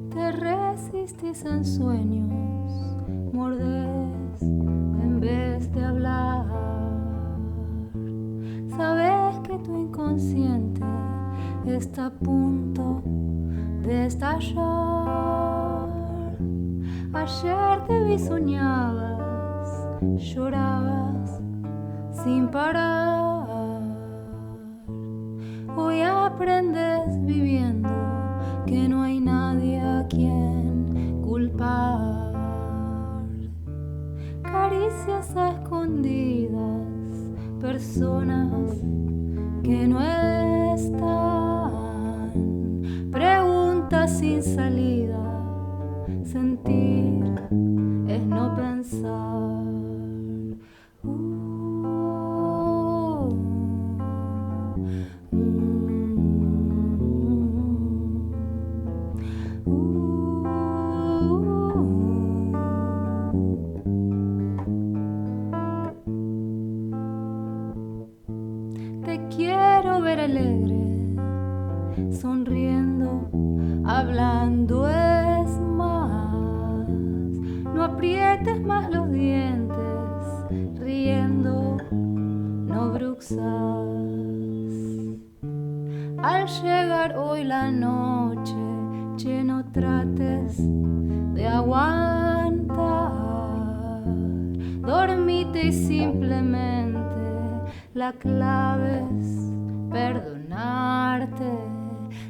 Te resistís en sueños, mordés en vez de hablar. Sabes que tu inconsciente está a punto de estallar. Ayer te vi, soñabas, llorabas sin parar. Hoy aprendes viviendo que no hay nadie a quien culpar. Caricias a escondidas, personas que no están, preguntas sin salida, sentir es no pensar. Te quiero ver alegre, sonriendo, hablando es más. No aprietes más los dientes, riendo, no bruxas. Al llegar hoy la noche, che, no trates de aguantar. Dormite y simplemente la clave es perdonarte.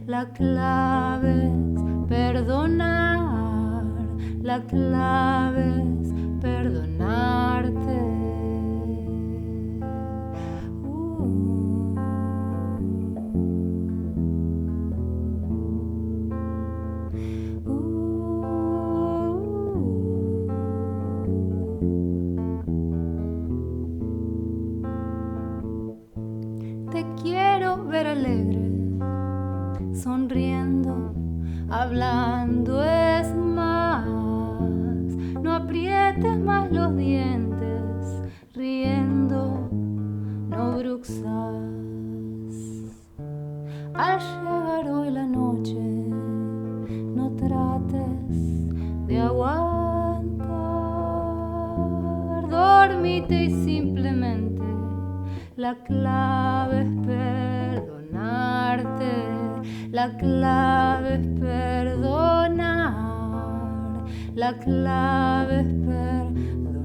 La clave es perdonar. La clave es perdonarte. Te quiero ver alegre, sonriendo, hablando es más. No aprietes más los dientes, riendo, no bruxas. Al llegar hoy la noche, no trates de aguantar. Dormite y simplemente la clave es perdonarte. La clave es perdonar. La clave es perdonar.